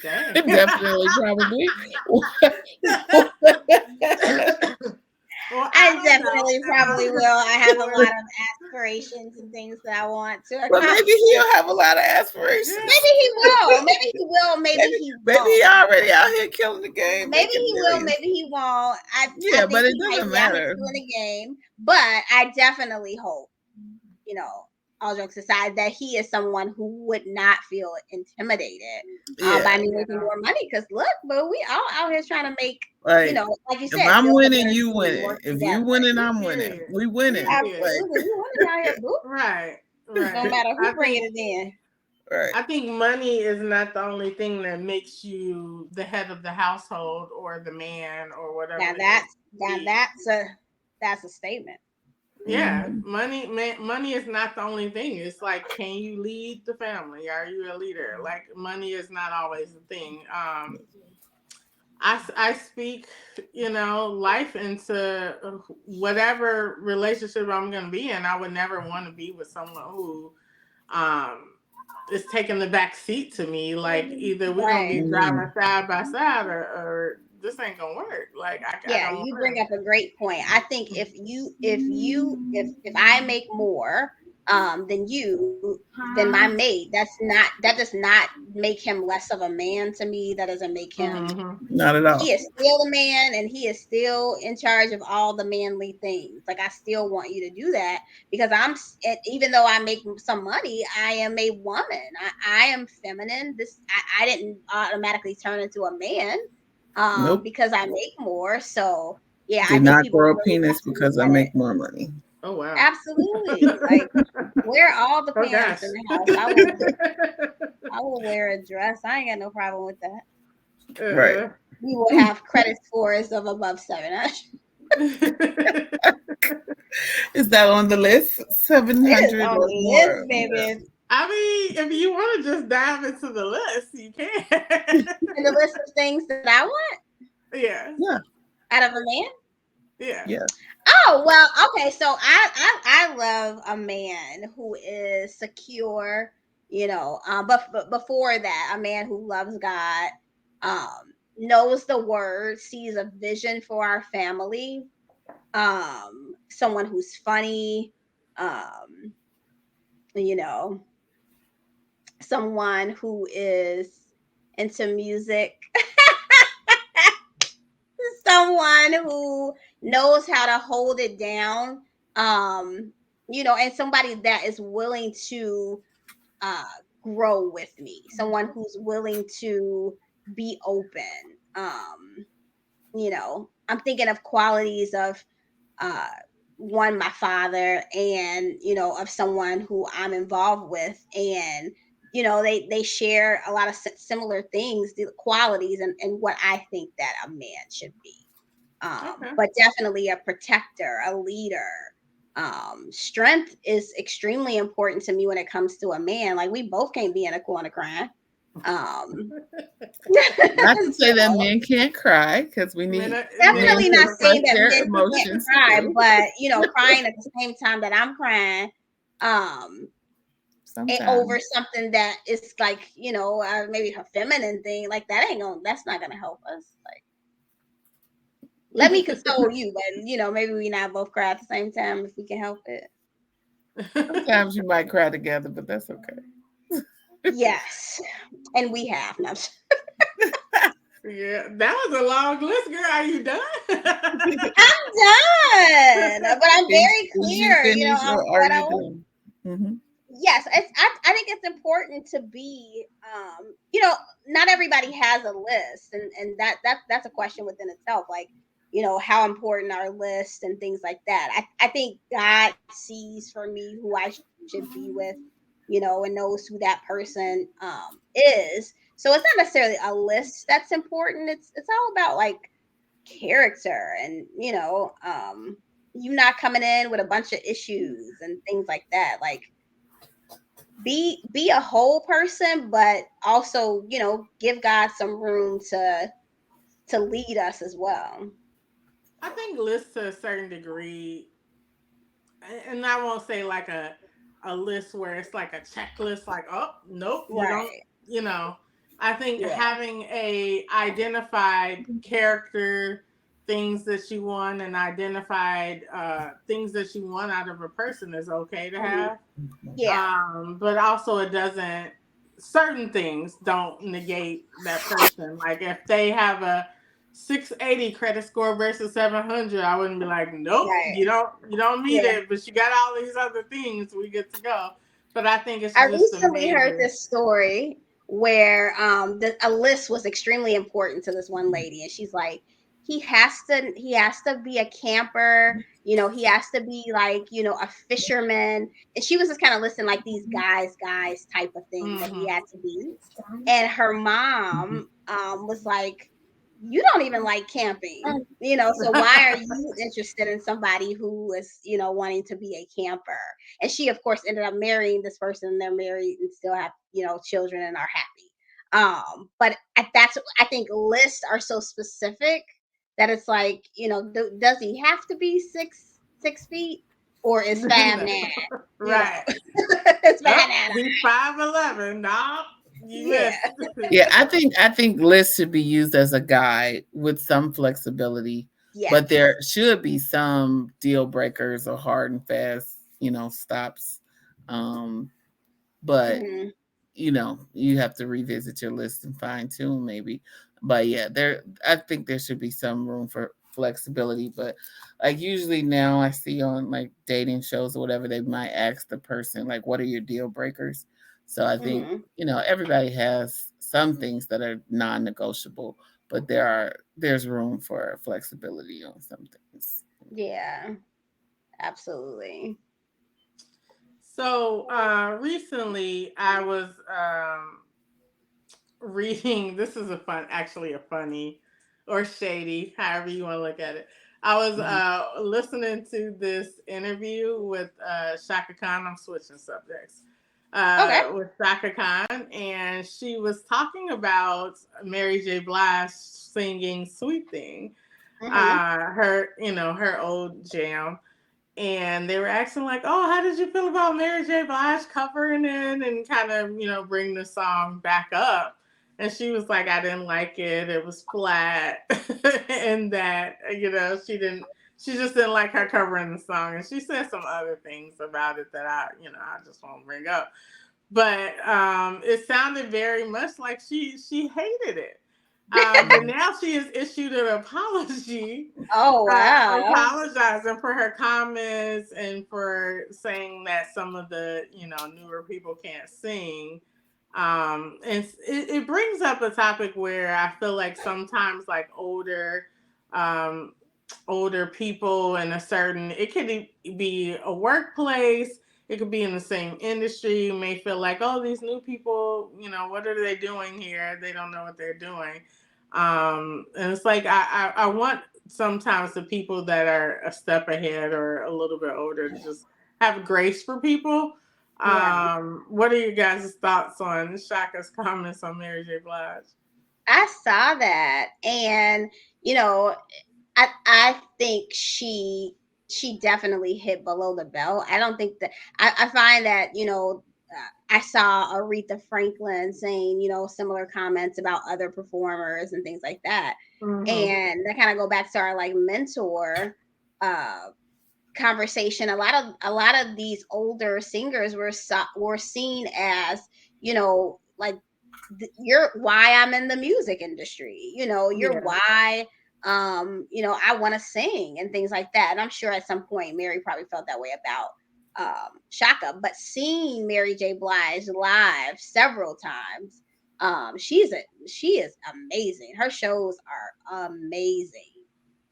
Dang. Definitely, probably. Well, I I don't know. definitely If I probably was will. I have a lot doing, of aspirations and things that I want to But maybe accomplish. he'll have a lot of yeah. Maybe aspirations. he will. Maybe he will. Maybe maybe he maybe he won't. already out here killing the game, Maybe making he will. millions. Maybe he won't. I Yeah, but think it he might doesn't be out here matter. killing the game, but I definitely hope, you know, all jokes aside, that he is someone who would not feel intimidated by Yeah, me making Yeah. more money. Because look, but we all out here trying to make, like like you if said, I'm build a winning, better you team, winning. work If you together. winning, I'm winning. Period. We winning. Period. Like Absolutely, we winning out here, boo. Right. No Right. matter I who bringing think it in. right. I think money is not the only thing that makes you the head of the household or the man or whatever Now the case that's may now be. that's a statement. Yeah, Mhm. money is not the only thing. It's like, can you lead the family? Are you a leader? Like, money is not always the thing. I speak, life into whatever relationship I'm going to be in. I would never want to be with someone who um is taking the back seat to me. Like, either we're going to be Right. driving Mm. side by side, or this ain't going to work. Like, I Yeah, don't you bring want up a great point. I think if I make more than you, than my mate, that does not make him less of a man to me. That doesn't make to. him, Not at he all. is still a man and he is still in charge of all the manly things. Like, I still want you to do that because even though I make some money, I am a woman. I am feminine. I didn't automatically turn into a man Nope. because I make more. So yeah, I Did think not people grow a really have penis to look because I at it. make more money. Oh wow. Absolutely. Like, wear all the Oh pants gosh. in the house. I will wear a dress. I ain't got no problem with that. Right. uh, We will have credit scores of above 700. Is that on the list? It is 700 on or the more? list, baby. I mean, if you want to just dive into the list, you can. And the list of things that I want Yeah. Yeah. out of a man. Yeah. Yeah. Oh well, okay. So I love a man who is secure, but before that, a man who loves God, knows the word, sees a vision for our family, someone who's funny, um, you know, someone who is into music, someone who knows how to hold it down, and somebody that is willing to uh grow with me, someone who's willing to be open. I'm thinking of qualities of uh one, my father, and of someone who I'm involved with, and they share a lot of similar things, the qualities, and what I think that a man should be. Okay. But definitely a protector, a leader. Strength is extremely important to me when it comes to a man. Like, we both can't be in a corner crying. Um, Not to say that so men can't cry, because we Men, need men men definitely need to not to cry. express saying that their men can't emotions cry, too. but crying at the same time that I'm crying, um, over Sometimes. something that is like, maybe a feminine thing, like that's not gonna help us. Like, let me console you, but maybe we not both cry at the same time if we can help it. Sometimes you might cry together, but that's okay. Yes, and we have. No, Yeah, that was a long list, girl. Are you done? I'm done, but I'm very Is you clear, finished on or are what I you want. done? Hmm. Yes, I think it's important to be, not everybody has a list, and that's a question within itself, like, how important are lists and things like that. I think God sees for me who I should be with, and knows who that person is. So it's not necessarily a list that's important. It's all about, like, character, and you not coming in with a bunch of issues and things like that. Like, be a whole person, but also, give God some room to lead us as well. I think lists to a certain degree, and I won't say like a list where it's like a checklist, like, oh nope, you don't, Right. you know. I think Yeah. having a identified character, things that you want, and identified things that you want out of a person is okay to Mhm. have. Yeah. But also it doesn't, certain things don't negate that person. Like, if they have a 680 credit score versus 700, I wouldn't be like, nope, Right. you don't meet Yeah. it, but you got all these other things, we get to go. But I think it's I just a recently heard major. this story where a list was extremely important to this one lady, and she's like, he has to be a camper, he has to be like, a fisherman, and she was just kind of listing like these guys type of things that he Hmm. had to be. And her mom was like, you don't even like camping, so why are you interested in somebody who is, wanting to be a camper? And she, of course, ended up marrying this person, and they're married and still have, children and are happy. But I think lists are so specific that it's like, does he have to be 6 feet, or is Fab No. Nat, Right. it's Oh, Fab Nat. he's 5'11". No, you Yeah. missed. Yeah, I think lists should be used as a guide with some flexibility, but Yes. there should be some deal breakers or hard and fast, stops. Um, but Hmm. you have to revisit your list and fine tune maybe. But yeah, I think there should be some room for flexibility. But like usually now I see on like dating shows or whatever, they might ask the person like, what are your deal breakers? So I think, Hmm. everybody has some things that are non-negotiable, but there's room for flexibility on some things. Yeah, absolutely. So recently, I was reading. This is actually a funny or shady, however you want to look at it. I was Mhm. listening to this interview with Shaka Khan. I'm switching subjects. Okay. With Shaka Khan, and she was talking about Mary J. Blige singing "Sweet Thing," Hmm. her old jam, and they were asking like, "Oh, how did you feel about Mary J. Blige covering it and kind of bring the song back up?" And she was like, "I didn't like it. It was flat, and that She just didn't like her covering the song." And she said some other things about it that I just won't bring up. But it sounded very much like she hated it. But Mhm. now she has issued an apology, Oh, wow. apologizing for her comments and for saying that some of the newer people can't sing. And it brings up a topic where I feel like sometimes like um, older people in a certain, it could be a workplace, it could be in the same industry. You may feel like, oh, these new people, what are they doing here? They don't know what they're doing. And it's like I want sometimes the people that are a step ahead or a little bit older to just have grace for people. Yeah. What are you guys' thoughts on Shaka's comments on Mary J. Blige? I saw that, and you know, I think she definitely hit below the belt. I don't think that I find that I saw Aretha Franklin saying similar comments about other performers and things like that, Mm-hmm. and that kind of go back to our like mentor uh conversation. A lot of these older singers were seen as like you're why I'm in the music industry. You're Yeah. why I want to sing and things like that. And I'm sure at some point Mary probably felt that way about Shaka. But seeing Mary J. Blige live several times, she is amazing. Her shows are amazing.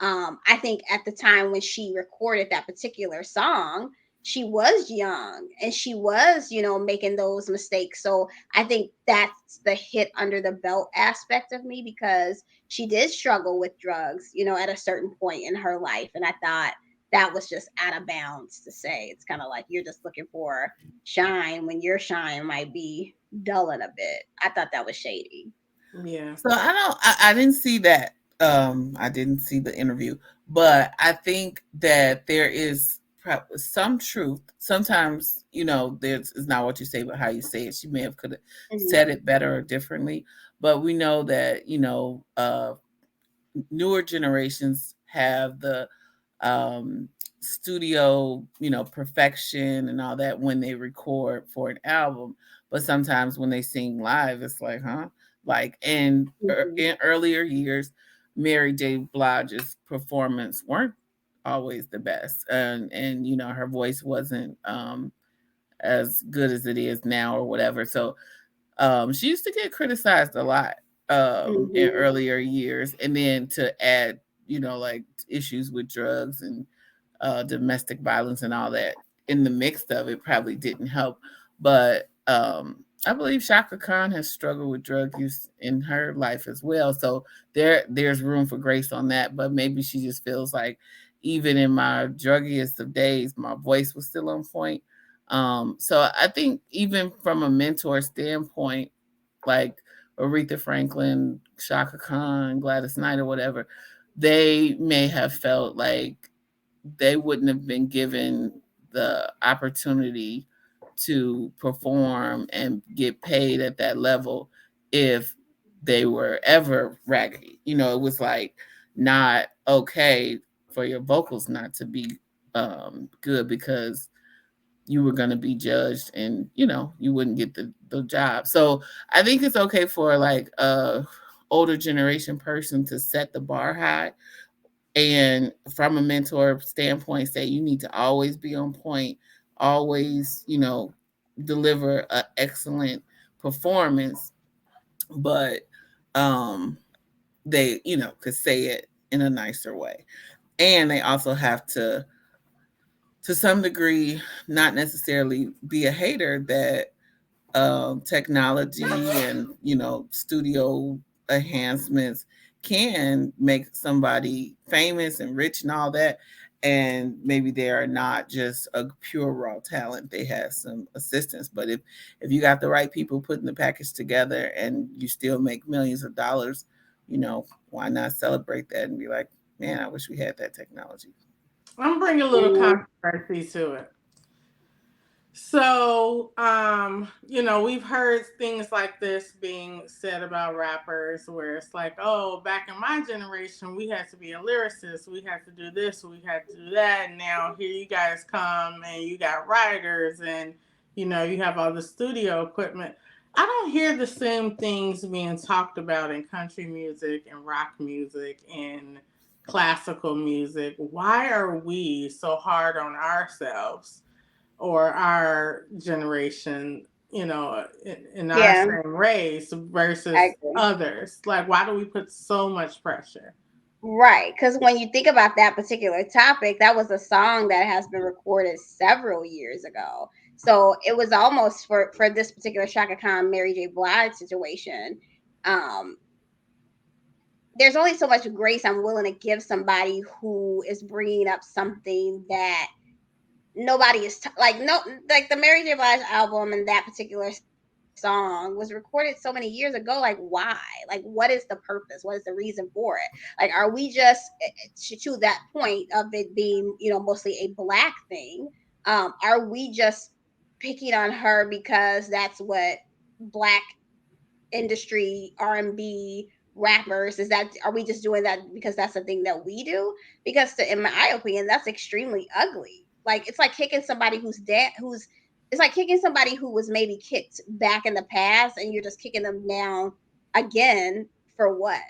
I think at the time when she recorded that particular song, she was young and she was, making those mistakes. So I think that's the hit under the belt aspect of me, because she did struggle with drugs, at a certain point in her life. And I thought that was just out of bounds to say. It's kind of like you're just looking for shine when your shine might be dulling a bit. I thought that was shady. Yeah. So I didn't see that. I didn't see the interview, but I think that there is some truth. Sometimes, there's is not what you say, but how you say it. She may have could have Hmm. said it better or differently, but we know that newer generations have the studio, perfection and all that when they record for an album. But sometimes when they sing live, it's like, huh? Like Hmm. in earlier years, Mary J. Blige's performance weren't always the best, and her voice wasn't as good as it is now or whatever. So she used to get criticized a lot in Hmm. earlier years, and then to add, like issues with drugs and domestic violence and all that in the mix of it probably didn't help. But I believe Shaka Khan has struggled with drug use in her life as well. So there's room for grace on that. But maybe she just feels like even in my druggiest of days, my voice was still on point. So I think even from a mentor standpoint, like Aretha Franklin, Shaka Khan, Gladys Knight, or whatever, they may have felt like they wouldn't have been given the opportunity to perform and get paid at that level if they were ever raggedy. It was like not okay for your vocals not to be good because you were going to be judged and you wouldn't get the job. So I think it's okay for like a older generation person to set the bar high, and from a mentor standpoint say you need to always be on point, always deliver an excellent performance, but um they could say it in a nicer way. And they also have to some degree not necessarily be a hater that technology and studio enhancements can make somebody famous and rich and all that, and maybe they are not just a pure raw talent, they have some assistance. But if you got the right people putting the package together and you still make millions of dollars, why not celebrate that and be like, man, I wish we had that technology. I'm bringing a little Mm, controversy to it. So, we've heard things like this being said about rappers where it's like, oh, back in my generation, we had to be a lyricist, we had to do this, we had to do that. And now here you guys come and you got writers and, you have all the studio equipment. I don't hear the same things being talked about in country music and rock music and classical music. Why are we so hard on ourselves or our generation, in our yeah, same race I versus agree. others? Like, why do we put so much pressure? Right, because when you think about that particular topic, that was a song that has been recorded several years ago. So it was almost for this particular Shaka Khan, Mary J. Blige situation. Um, there's only so much grace I'm willing to give somebody who is bringing up something that nobody is like no like the Mary J. Blige album and that particular song was recorded so many years ago. Like why? Like what is the purpose? What is the reason for it? Like are we just to that point of it being mostly a black thing? Are we just picking on her because that's what black industry R&B rappers is that are we just doing that because that's the thing that we do? Because in my opinion that's extremely ugly. Like it's like kicking somebody who's dead who's it's like kicking somebody who was maybe kicked back in the past and you're just kicking them down again for what?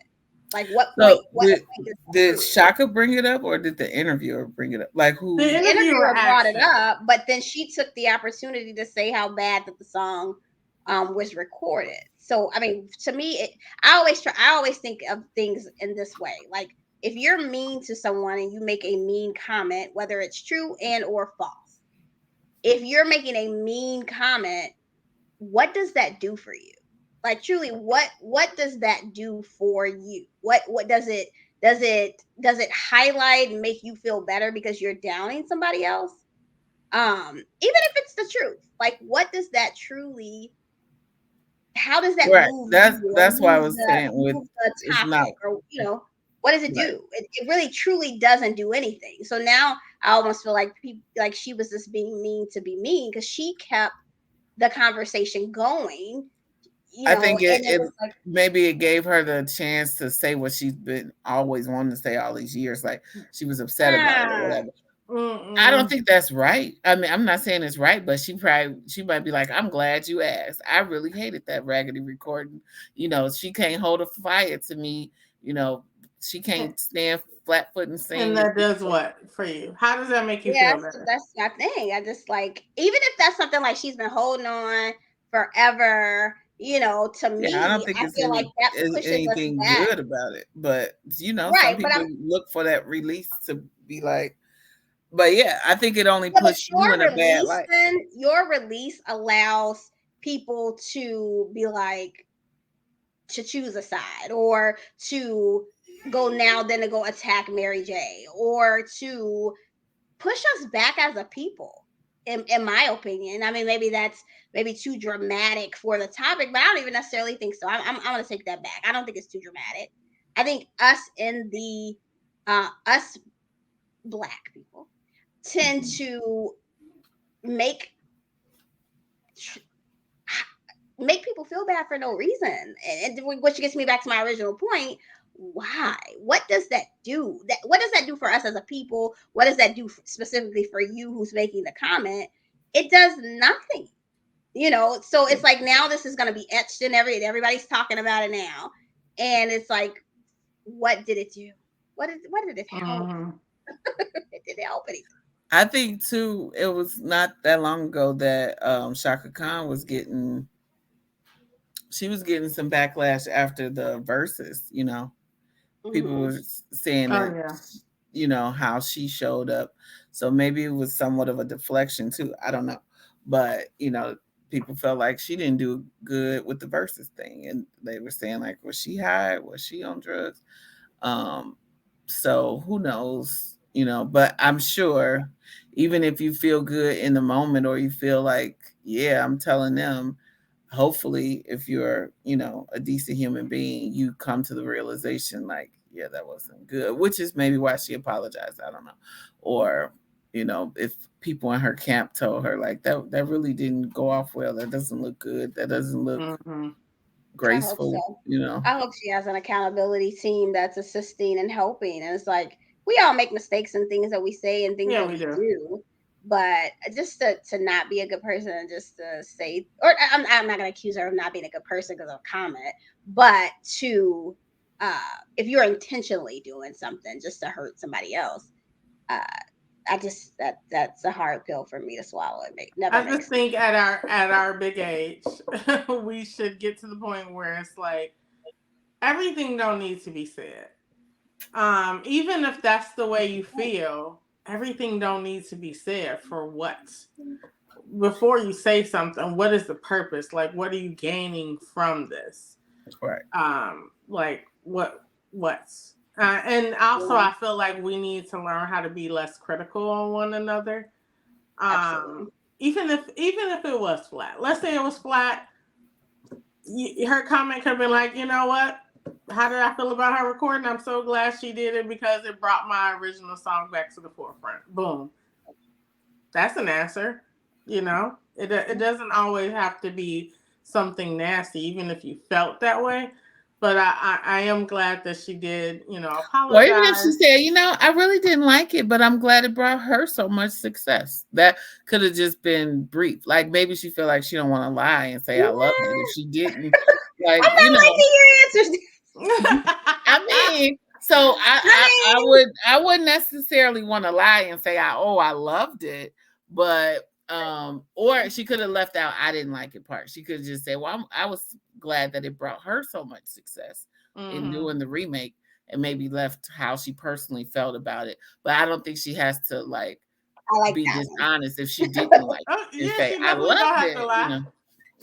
Like So what point does that did prove? Shaka bring it up or did the interviewer bring it up? Like The who? The interviewer interviewer brought asked it him. up, but then she took the opportunity to say how bad that the song was recorded. So I mean, to me, I always think of things in this way. Like if you're mean to someone and you make a mean comment, whether it's true and or false, if you're making a mean comment, what does that do for you? Like truly, what does that do for you? What does it highlight and make you feel better because you're downing somebody else? Even if it's the truth, like what does that truly how does that Right. move That's you or that's why I was saying with move the it's not topic or what does it right. do? It really truly doesn't do anything. So now I almost feel like people like she was just being mean to be mean because she kept the conversation going, I think and it it was like maybe it gave her the chance to say what she's been always wanting to say all these years. Like she was upset about it or ah, whatever. I don't Mm-mm. think that's right. I mean, I'm not saying it's right, but she might be like, I'm glad you asked. I really hated that raggedy recording. She can't hold a fire to me. You know, she And can't stand flat foot and and sing if that does what for you? How does that make you yeah, feel better? that's my thing. I just like even if that's something like she's been holding on forever, to yeah, I don't me, think I it's feel like that pushes us anything back. good about it. But some Right, but people look for that release to be like, but yeah, I think it only yeah, but puts you in a bad light. your release allows people to be like, to choose a side, or to go now then to go attack Mary J, or to push us back as a people. In my opinion, I mean, maybe that's maybe too dramatic for the topic, but I don't even necessarily think so. I'm going to take that back. I don't think it's too dramatic. I think us in the us black people tend Mhm. to make make people feel bad for no reason. Which gets me back to my original point. Why? What does that do? What does that do for us as a people? What does that do specifically for you who's making the comment? It does nothing. So it's like now this is going to be etched in everybody's talking about it now. And it's like, what did it do? What did it help? Mm-hmm. It didn't help anything. I think too, it was not that long ago that Shaka Khan was getting, she was getting some backlash after the verses. People Hmm. were saying Oh that, yeah. how she showed up. So maybe it was somewhat of a deflection too. I don't know. But, people felt like she didn't do good with the verses thing. And they were saying, like, was she high? Was she on drugs? Um, so who knows, but I'm sure even if you feel good in the moment, or you feel like, yeah, I'm telling them, hopefully if you're, a decent human being, you come to the realization like, yeah, that wasn't good, which is maybe why she apologized. I don't know. Or, if people in her camp told her like that really didn't go off well, that doesn't look good, that doesn't look Mm-hmm. I hope graceful, so. I hope she has an accountability team that's assisting and helping. And it's like we all make mistakes and things that we say and things Yeah, that we we do. do, but just to not be a good person and just to say, or I'm not gonna accuse her of not being a good person because of a comment, but to if you're intentionally doing something just to hurt somebody else, uh, I just that's a hard pill for me to swallow. Never I just makes sense. think at our big age, we should get to the point where it's like everything don't need to be said. Even if that's the way you feel, everything don't need to be said. For what? Before you say something, what is the purpose? Like, what are you gaining from this? right. Like what's and also Yeah, I feel like we need to learn how to be less critical on one another. Um, absolutely. even if it was flat, let's say it was flat, her comment could have been like, you know what? How did I feel about her recording? I'm so glad she did it because it brought my original song back to the forefront. Boom. That's an answer. It doesn't always have to be something nasty, even if you felt that way. But I am glad that she did, Or even if she apologize. said, I really didn't like it, but I'm glad it brought her so much success. That could have just been brief. Like maybe she feel like she don't want to lie and say I loved it. If she didn't, like, I'm not liking your answers. I mean, so I mean, I wouldn't necessarily want to lie and say I loved it, but or she could have left out I didn't like it part. She could just say, well, I was glad that it brought her so much success in hmm doing the remake, and maybe left how she personally felt about it. But I don't think she has to like I like be that one. dishonest if she didn't like Oh it and yeah, say she I definitely don't loved have to lie. it.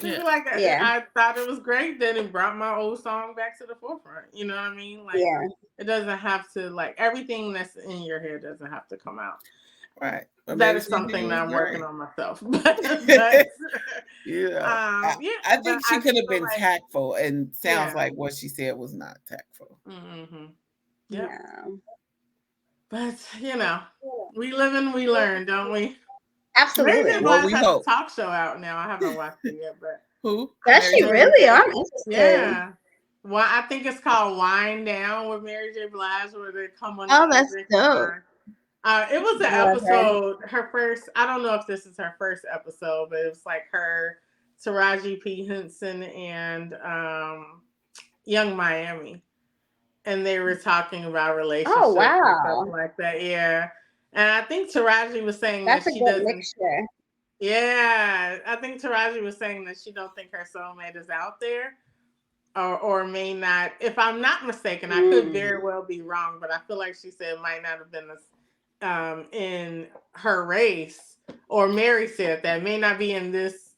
She'd Yeah. be like, Yeah, I thought it was great that it brought my old song back to the forefront. You know what I mean? Like, yeah, it doesn't have to, like, everything that's in your head doesn't have to come out. Right. But That maybe is she didn't think it something that was I'm working great. on myself. but I, yeah, I but think I she could have feel been like, tactful, and sounds yeah. like what she said was not tactful. hmm Yep. no, But, we live and we learn, don't we? Mary J. absolutely. Well, Blige we has a hope. talk show out now. I haven't watched it yet, but Who? Does Mary she J. Mary really? J. I'm interested. Yeah. Well, I think it's called Wine Down with Mary J. Blige, where they come on there Oh, and that's drink dope. wine. It was an I love her. episode, her first, I don't know if this is her first episode, but it was like her, Taraji P. Henson, and Young Miami. And they were talking about Oh, relationships and stuff wow. like that. Yeah. And I think Taraji was saying that That's a she good doesn't. mixture. Yeah, I think Taraji was saying that she don't think her soulmate is out there, or may not. If I'm not mistaken, I could very Mm. well be wrong, but I feel like she said it might not have been in her race, or Mary said that may not be in this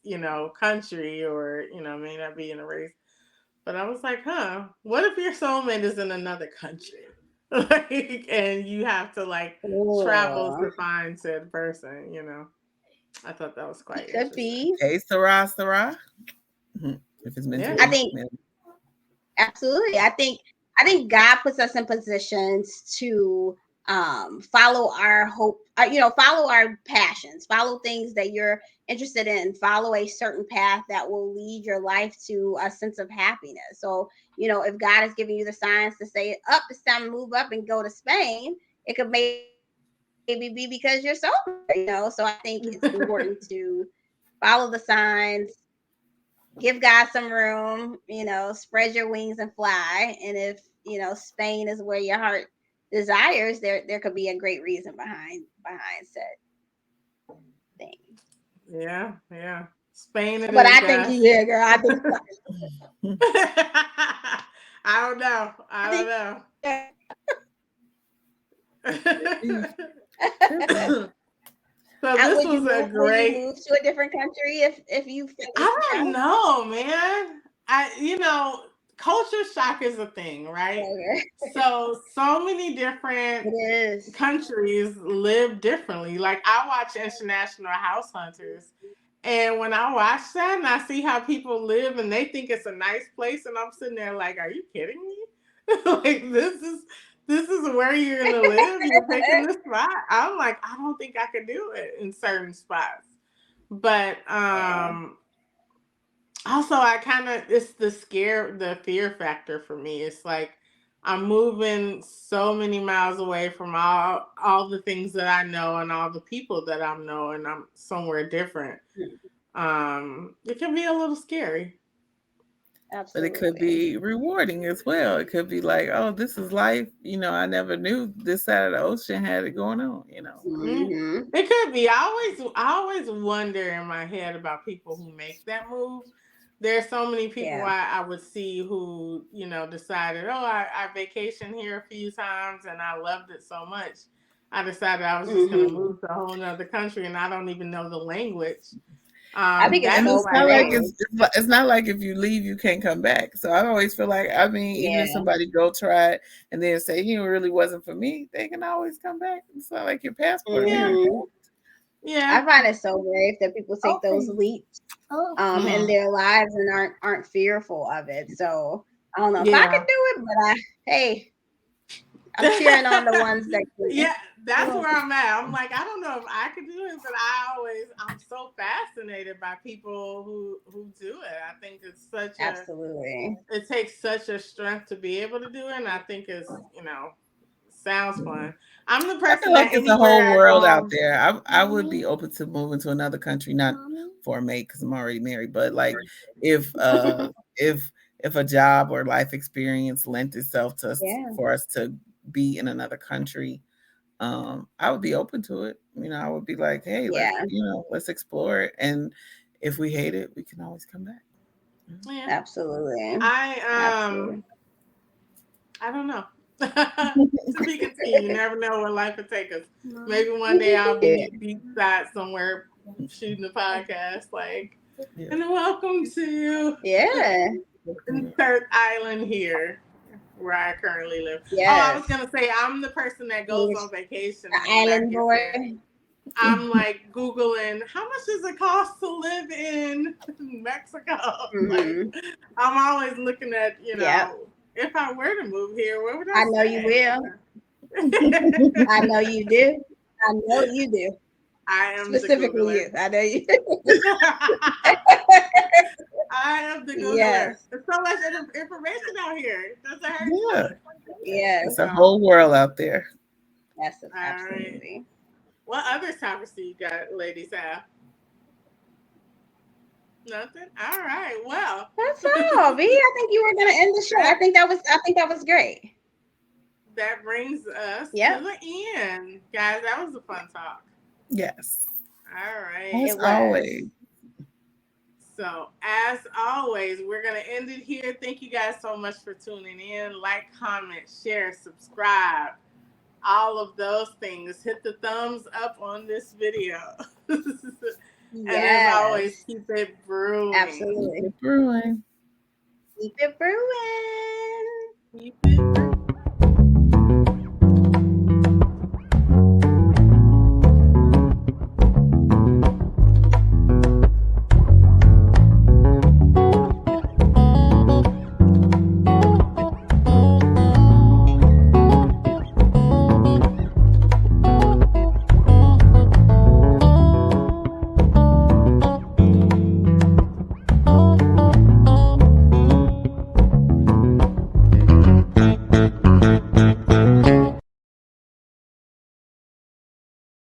country, or may not be in a race. But I was like, huh, what if your soulmate is in another country? Like, and you have to like travel Ooh, to find said person. I thought that was quite could interesting. be. Okay, Sarah, Sarah. Mhm. If it's meant to Yeah. I be. think Yeah. absolutely. I think God puts us in positions to follow our hope, follow our passions, follow things that you're interested in, follow a certain path that will lead your life to a sense of happiness. So, if God is giving you the signs to say, up, it's time to move up and go to Spain, it could maybe be because you're So I think it's important to follow the signs, give God some room, spread your wings and fly. And if, Spain is where your heart desires, there could be a great reason behind said thing. Yeah, yeah. Spain it But is, I think, guys. yeah, girl, I don't know. I I think don't know. Could be. Could be. So this would you was a move would you great. move to a different country if I you don't know? know, man. Culture shock is a thing, right? Okay. So many different It is. countries live differently. Like, I watch International House Hunters, and when I watch that and I see how people live and they think it's a nice place, and I'm sitting there like, are you kidding me? Like, this is where you're gonna live. You're picking this spot. I'm like, I don't think I could do it in certain spots. But Yeah. also, I kind of, it's the fear factor for me. It's like I'm moving so many miles away from all the things that I know and all the people that I know, and I'm somewhere different. It can be a little scary. But it could Absolutely. be rewarding as well. It could be like, oh, this is life. I never knew this side of the ocean had it going on. Mm. Hmm. It could be. I always wonder in my head about people who make that move. There's so many people Yeah. I would see who, decided, oh, I vacationed here a few times and I loved it so much. I decided I was just gonna Hmm. move to a whole nother country and I don't even know the language. I think it's And That's so it's like, not like oh, brave. it's not like if you leave, you can't come back. So I always feel like, I mean, even if Yeah. somebody go try it and then say, it really wasn't for me, they can always come back. It's not like your passport being yeah, Hmm. revoked. yeah. I find it so brave that people take those leaps in Mhm. their lives and aren't fearful of it. So I don't know if I could Yeah. do it, but hey, I'm cheering on the ones that Yeah, can. that's where I'm at. I'm like, I don't know if I could do it, but I'm so fascinated by people who do it. I think Absolutely. it takes such a strength to be able to do it, and I think sounds fun. I'm the I feel person like that it's a anywhere whole I world out go. there. I would be open to moving to another country, not for a mate because I'm already married, but like if uh if if a job or life experience lent itself to us Yeah. for us to be in another country, I would be open to it. I would be like, hey, Yeah. let's explore it. And if we hate it, we can always come back. Yeah, Absolutely. I Absolutely. I don't know. To be continued. You never know where life will take us. Maybe one day I'll be beachside somewhere shooting a podcast, like, Yeah. and welcome to Yeah. Insert Island here, where I currently live. Oh, I was Yes. gonna say I'm the person that goes He's on vacation, an and when I island get there, boy. I'm like Googling how much does it cost to live in Mexico. Like, Hmm. I'm always looking at, Yep. if I were to move here, where would I I know you stay? will. I know you do. I know you do. I am the Specifically Googler. you. I know you. I am the Googler. Yes. There's so much information out here. It doesn't hurt to Yeah. look. Yes. It's a So, whole world out there. Yes. all right. Absolutely. What other topics do you got, ladies have? Nothing? All right. Well, That's all, V. I think you were gonna end the show. that I think that was great. that brings us to Yep. the end. Guys, that was a fun talk. Yes. All right. As It always. was. So, as always, we're going to end it here. Thank you guys so much for tuning in. Like, comment, share, subscribe, all of those things. Hit the thumbs up on this video. And as always, Yes, keep it brewing. Keep absolutely. it brewing. Keep it brewing. Keep it brewing.